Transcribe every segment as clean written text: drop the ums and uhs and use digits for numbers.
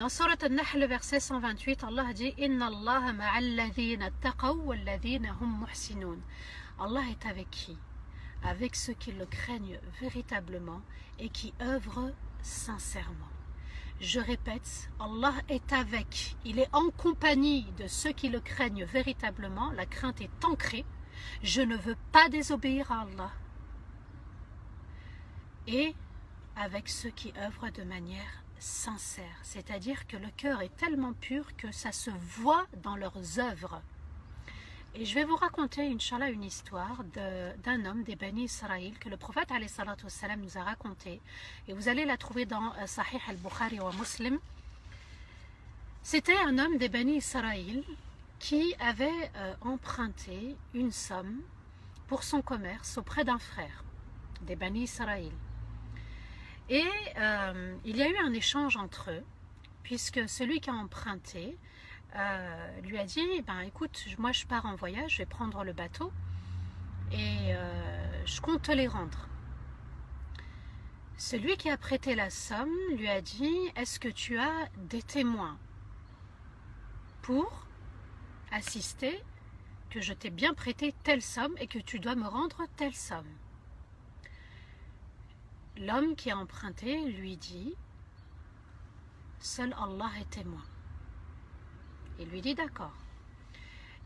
Dans Surat An-Nahl, verset 128, Allah dit Inna Allah ma'al ladhina taqaw wal ladhina hum muhsinun. Allah est avec qui? Avec ceux qui le craignent véritablement et qui œuvrent sincèrement. Je répète, Allah est avec, il est en compagnie de ceux qui le craignent véritablement. La crainte est ancrée. Je ne veux pas désobéir à Allah. Et avec ceux qui œuvrent de manière sincère, c'est-à-dire que le cœur est tellement pur que ça se voit dans leurs œuvres. Et je vais vous raconter, Inch'Allah, une histoire d'un homme des Bani Israël que le prophète alayhi salatu wassalam nous a raconté. Et vous allez la trouver dans Sahih al-Bukhari wa Muslim. C'était un homme des Bani Israël qui avait emprunté une somme pour son commerce auprès d'un frère des Bani Israël. Et il y a eu un échange entre eux, puisque celui qui a emprunté lui a dit, ben, écoute, moi je pars en voyage, je vais prendre le bateau et je compte te les rendre. Celui qui a prêté la somme lui a dit, est-ce que tu as des témoins pour assister que je t'ai bien prêté telle somme et que tu dois me rendre telle somme? L'homme qui a emprunté lui dit, seul Allah est témoin. Il lui dit d'accord.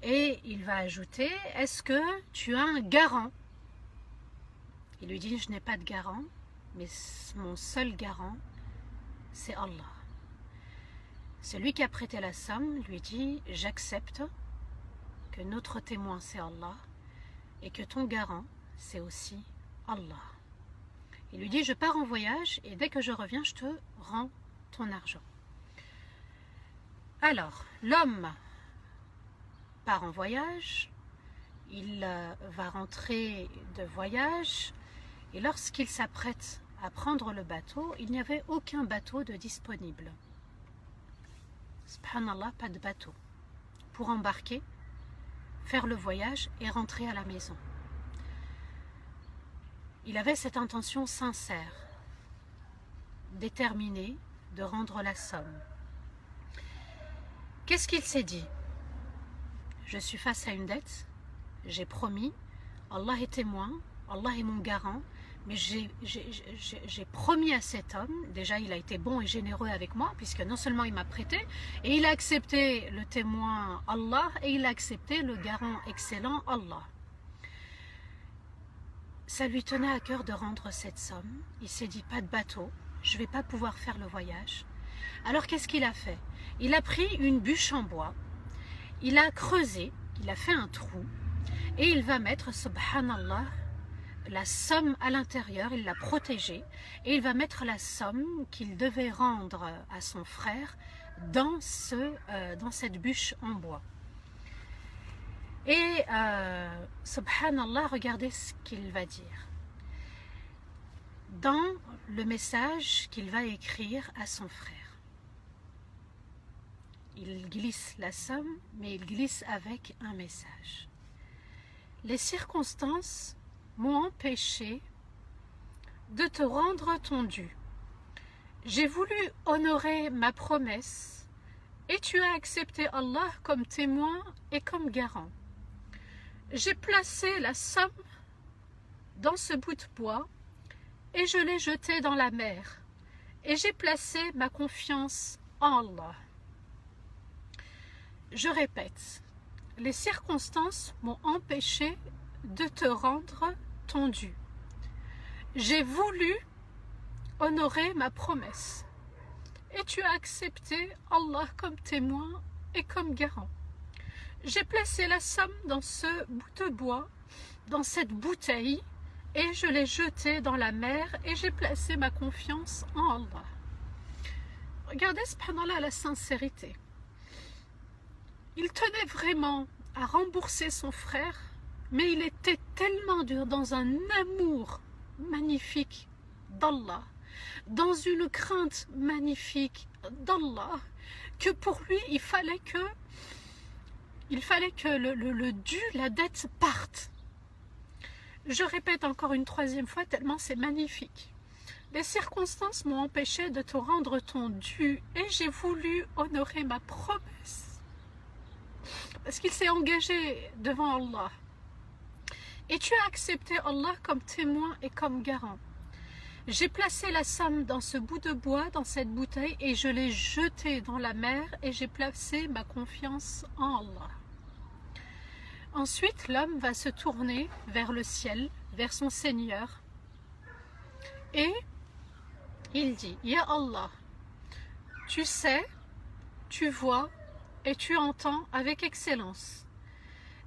Et il va ajouter, est-ce que tu as un garant? Il lui dit, je n'ai pas de garant, mais mon seul garant, c'est Allah. Celui qui a prêté la somme lui dit, j'accepte que notre témoin c'est Allah et que ton garant c'est aussi Allah. Il lui dit, je pars en voyage et dès que je reviens, je te rends ton argent. Alors, l'homme part en voyage, il va rentrer de voyage et lorsqu'il s'apprête à prendre le bateau, il n'y avait aucun bateau de disponible. Subhanallah, pas de bateau pour embarquer, faire le voyage et rentrer à la maison. Il avait cette intention sincère, déterminée de rendre la somme. Qu'est-ce qu'il s'est dit? Je suis face à une dette, j'ai promis, Allah est témoin, Allah est mon garant, mais j'ai promis à cet homme, déjà il a été bon et généreux avec moi, puisque non seulement il m'a prêté, et il a accepté le témoin Allah, et il a accepté le garant excellent Allah. Ça lui tenait à cœur de rendre cette somme. Il s'est dit, pas de bateau, je ne vais pas pouvoir faire le voyage. Alors qu'est-ce qu'il a fait? Il a pris une bûche en bois, il a creusé, il a fait un trou, et il va mettre, subhanallah, la somme à l'intérieur, il l'a protégée, et il va mettre la somme qu'il devait rendre à son frère dans cette bûche en bois. Et subhanallah, regardez ce qu'il va dire dans le message qu'il va écrire à son frère. Il glisse la somme, mais il glisse avec un message. Les circonstances m'ont empêché de te rendre ton dû. J'ai voulu honorer ma promesse et tu as accepté Allah comme témoin et comme garant. J'ai placé la somme dans ce bout de bois et je l'ai jetée dans la mer. Et j'ai placé ma confiance en Allah. Je répète, les circonstances m'ont empêché de te rendre ton dû. J'ai voulu honorer ma promesse et tu as accepté Allah comme témoin et comme garant. J'ai placé la somme dans ce bout de bois, dans cette bouteille, et je l'ai jetée dans la mer et j'ai placé ma confiance en Allah. Regardez, subhanallah, la sincérité. Il tenait vraiment à rembourser son frère, mais il était tellement dur dans un amour magnifique d'Allah, dans une crainte magnifique d'Allah, que pour lui, il fallait que le dû, la dette parte. Je répète encore une troisième fois, tellement c'est magnifique. Les circonstances m'ont empêché de te rendre ton dû et j'ai voulu honorer ma promesse. Parce qu'il s'est engagé devant Allah. Et tu as accepté Allah comme témoin et comme garant. J'ai placé la somme dans ce bout de bois, dans cette bouteille, et je l'ai jetée dans la mer et j'ai placé ma confiance en Allah. Ensuite, l'homme va se tourner vers le ciel, vers son Seigneur, et il dit, Ya Allah, tu sais, tu vois et tu entends avec excellence.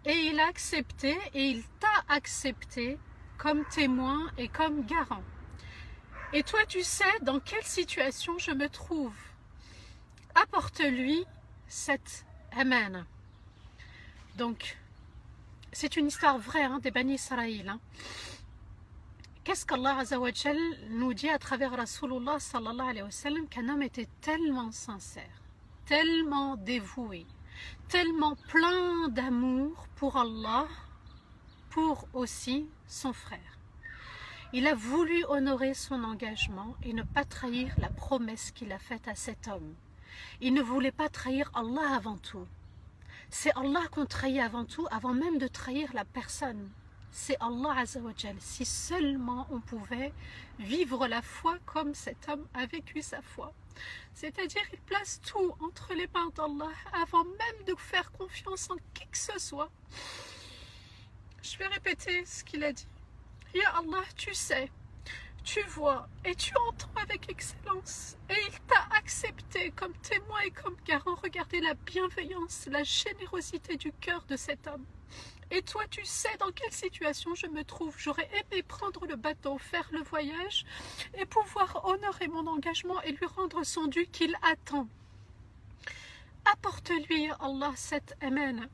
Et il a accepté et il t'a accepté comme témoin et comme garant. Et toi, tu sais dans quelle situation je me trouve. Apporte-lui cette amana. Donc, c'est une histoire vraie hein, des Bani Israël. Hein. Qu'est-ce qu'Allah Azza wa Jal nous dit à travers Rasulullah sallallahu alayhi wa sallam, qu'un homme était tellement sincère, tellement dévoué, tellement plein d'amour pour Allah, pour aussi son frère. Il a voulu honorer son engagement et ne pas trahir la promesse qu'il a faite à cet homme. Il ne voulait pas trahir Allah avant tout. C'est Allah qu'on trahit avant tout, avant même de trahir la personne. C'est Allah Azza wa Jal. Si seulement on pouvait vivre la foi comme cet homme a vécu sa foi. C'est-à-dire il place tout entre les mains d'Allah avant même de faire confiance en qui que ce soit. Je vais répéter ce qu'il a dit. Ya Allah, tu sais, tu vois et tu entends avec excellence. Et il t'a accepté comme témoin et comme garant. Regardez la bienveillance, la générosité du cœur de cet homme. Et toi, tu sais dans quelle situation je me trouve. J'aurais aimé prendre le bateau, faire le voyage et pouvoir honorer mon engagement et lui rendre son dû qu'il attend. Apporte-lui, ya Allah, cette amana.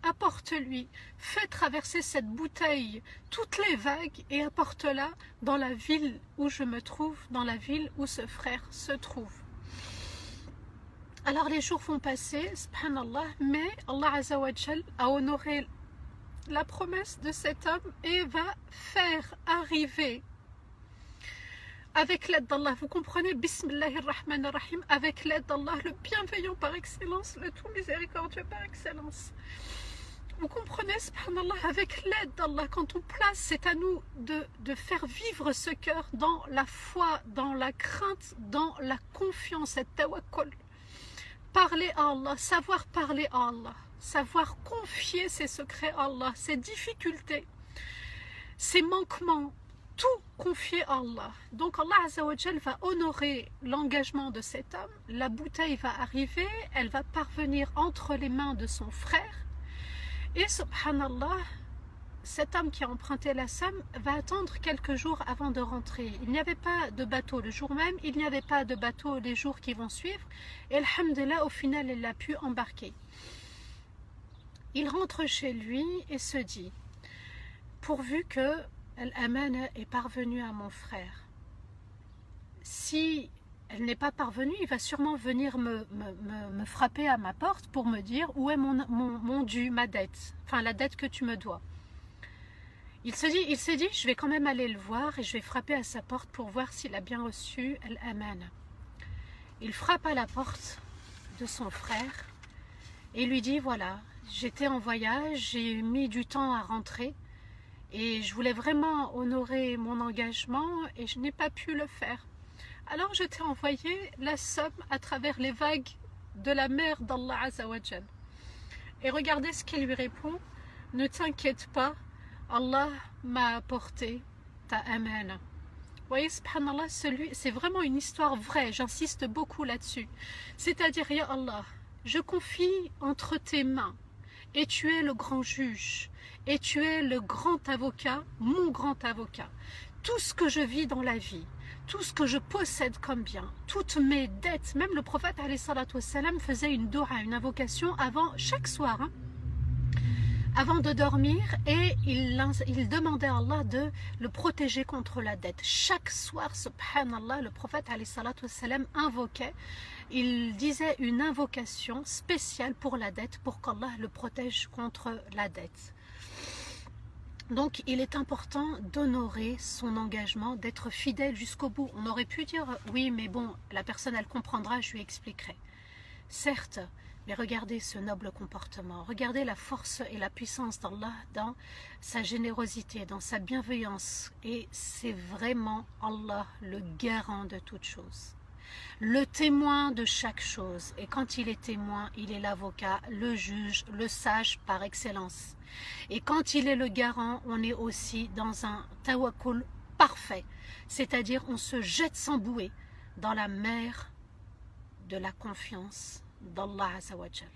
Apporte-lui, fais traverser cette bouteille, toutes les vagues, et apporte-la dans la ville où je me trouve, dans la ville où ce frère se trouve. Alors les jours vont passer, subhanallah, mais Allah Azza wa Jal a honoré la promesse de cet homme et va faire arriver, avec l'aide d'Allah, vous comprenez, Bismillahirrahmanirrahim, avec l'aide d'Allah, le bienveillant par excellence, le tout miséricordieux par excellence. Vous comprenez, subhanallah, avec l'aide d'Allah, quand on place, c'est à nous de faire vivre ce cœur dans la foi, dans la crainte, dans la confiance, et tawakkul. Parler à Allah, savoir parler à Allah, savoir confier ses secrets à Allah, ses difficultés, ses manquements, tout confier à Allah. Donc Allah Azza wa Jal va honorer l'engagement de cet homme, la bouteille va arriver, elle va parvenir entre les mains de son frère. Et subhanallah, cet homme qui a emprunté la somme va attendre quelques jours avant de rentrer. Il n'y avait pas de bateau le jour même, il n'y avait pas de bateau les jours qui vont suivre. Et alhamdulillah, au final, il a pu embarquer. Il rentre chez lui et se dit, pourvu que l'amana est parvenue à mon frère, si elle n'est pas parvenue, il va sûrement venir me frapper à ma porte pour me dire où est mon dû, ma dette, enfin la dette que tu me dois. Il s'est dit, je vais quand même aller le voir et je vais frapper à sa porte pour voir s'il a bien reçu l'amana. Il frappe à la porte de son frère et lui dit, voilà, j'étais en voyage, j'ai mis du temps à rentrer et je voulais vraiment honorer mon engagement et je n'ai pas pu le faire. Alors je t'ai envoyé la somme à travers les vagues de la mer d'Allah Azza wa Jal. Et regardez ce qu'il lui répond, ne t'inquiète pas, Allah m'a apporté ta amana. Vous voyez, subhanallah, c'est vraiment une histoire vraie, j'insiste beaucoup là-dessus. C'est-à-dire, ya Allah, je confie entre tes mains, et tu es le grand juge, et tu es le grand avocat, mon grand avocat. Tout ce que je vis dans la vie, tout ce que je possède comme bien, toutes mes dettes, même le prophète alayhi salatu wassalam faisait une dua, une invocation avant chaque soir, hein, avant de dormir, et il demandait à Allah de le protéger contre la dette. Chaque soir, subhanallah, le prophète alayhi salatu wassalam invoquait, il disait une invocation spéciale pour la dette, pour qu'Allah le protège contre la dette. Donc il est important d'honorer son engagement, d'être fidèle jusqu'au bout. On aurait pu dire oui mais bon, la personne elle comprendra, je lui expliquerai. Certes, mais regardez ce noble comportement, regardez la force et la puissance d'Allah dans sa générosité, dans sa bienveillance, et c'est vraiment Allah le garant de toutes choses, le témoin de chaque chose, et quand il est témoin, il est l'avocat, le juge, le sage par excellence, et quand il est le garant, on est aussi dans un tawakkul parfait, c'est-à-dire on se jette sans bouée dans la mer de la confiance d'Allah Azza wa Jal.